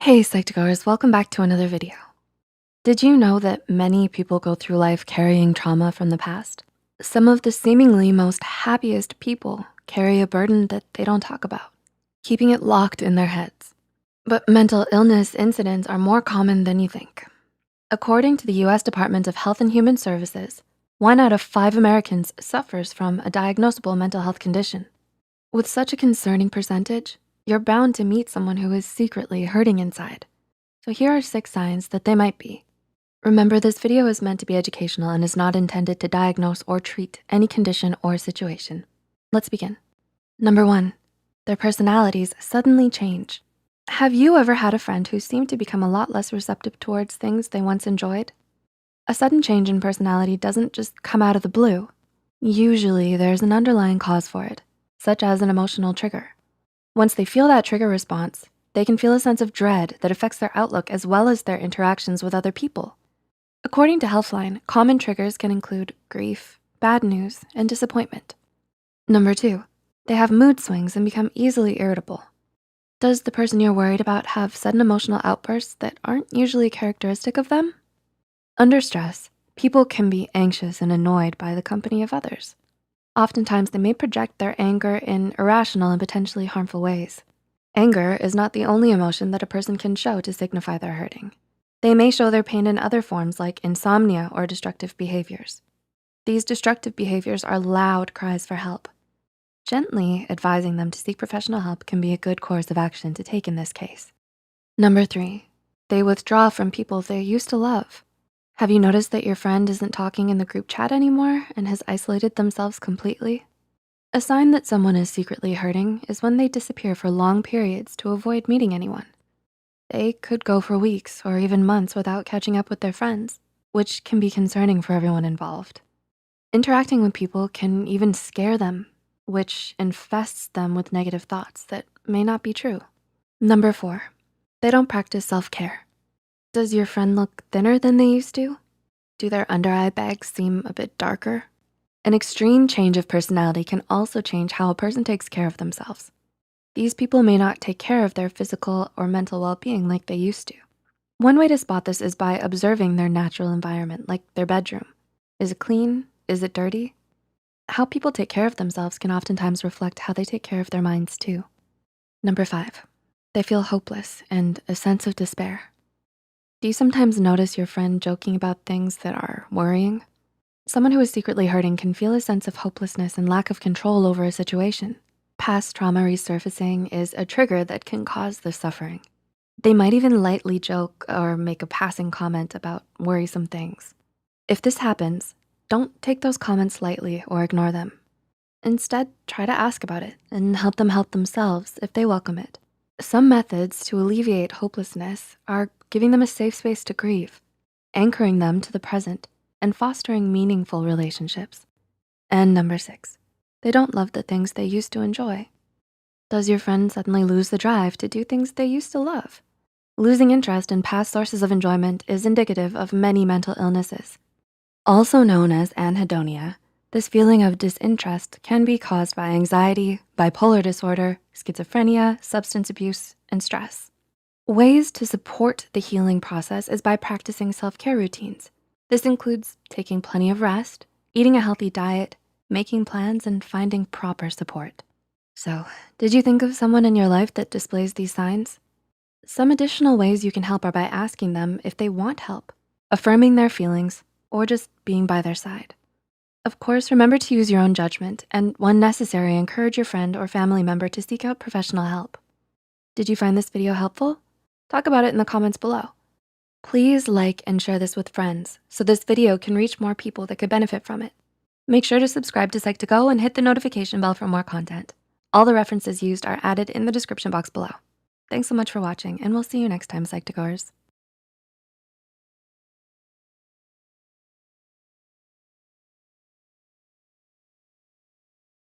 Hey Psych2Goers, welcome back to another video. Did you know that many people go through life carrying trauma from the past? Some of the seemingly most happiest people carry a burden that they don't talk about, keeping it locked in their heads. But mental illness incidents are more common than you think. According to the US Department of Health and Human Services, 1 out of 5 Americans suffers from a diagnosable mental health condition. With such a concerning percentage, you're bound to meet someone who is secretly hurting inside. So here are 6 signs that they might be. Remember, this video is meant to be educational and is not intended to diagnose or treat any condition or situation. Let's begin. Number 1, their personalities suddenly change. Have you ever had a friend who seemed to become a lot less receptive towards things they once enjoyed? A sudden change in personality doesn't just come out of the blue. Usually there's an underlying cause for it, such as an emotional trigger. Once they feel that trigger response, they can feel a sense of dread that affects their outlook as well as their interactions with other people. According to Healthline, common triggers can include grief, bad news, and disappointment. Number 2, they have mood swings and become easily irritable. Does the person you're worried about have sudden emotional outbursts that aren't usually characteristic of them? Under stress, people can be anxious and annoyed by the company of others. Oftentimes, they may project their anger in irrational and potentially harmful ways. Anger is not the only emotion that a person can show to signify they're hurting. They may show their pain in other forms like insomnia or destructive behaviors. These destructive behaviors are loud cries for help. Gently advising them to seek professional help can be a good course of action to take in this case. Number 3, they withdraw from people they used to love. Have you noticed that your friend isn't talking in the group chat anymore and has isolated themselves completely? A sign that someone is secretly hurting is when they disappear for long periods to avoid meeting anyone. They could go for weeks or even months without catching up with their friends, which can be concerning for everyone involved. Interacting with people can even scare them, which infests them with negative thoughts that may not be true. Number 4, they don't practice self-care. Does your friend look thinner than they used to? Do their under-eye bags seem a bit darker? An extreme change of personality can also change how a person takes care of themselves. These people may not take care of their physical or mental well-being like they used to. One way to spot this is by observing their natural environment, like their bedroom. Is it clean? Is it dirty? How people take care of themselves can oftentimes reflect how they take care of their minds too. Number 5, they feel hopeless and a sense of despair. Do you sometimes notice your friend joking about things that are worrying? Someone who is secretly hurting can feel a sense of hopelessness and lack of control over a situation. Past trauma resurfacing is a trigger that can cause this suffering. They might even lightly joke or make a passing comment about worrisome things. If this happens, don't take those comments lightly or ignore them. Instead, try to ask about it and help them help themselves if they welcome it. Some methods to alleviate hopelessness are giving them a safe space to grieve, anchoring them to the present, and fostering meaningful relationships. And number 6, they don't love the things they used to enjoy. Does your friend suddenly lose the drive to do things they used to love? Losing interest in past sources of enjoyment is indicative of many mental illnesses. Also known as anhedonia, this feeling of disinterest can be caused by anxiety, bipolar disorder, schizophrenia, substance abuse, and stress. Ways to support the healing process is by practicing self-care routines. This includes taking plenty of rest, eating a healthy diet, making plans, and finding proper support. So, did you think of someone in your life that displays these signs? Some additional ways you can help are by asking them if they want help, affirming their feelings, or just being by their side. Of course, remember to use your own judgment, and when necessary, encourage your friend or family member to seek out professional help. Did you find this video helpful? Talk about it in the comments below. Please like and share this with friends so this video can reach more people that could benefit from it. Make sure to subscribe to Psych2Go and hit the notification bell for more content. All the references used are added in the description box below. Thanks so much for watching, and we'll see you next time, Psych2Goers.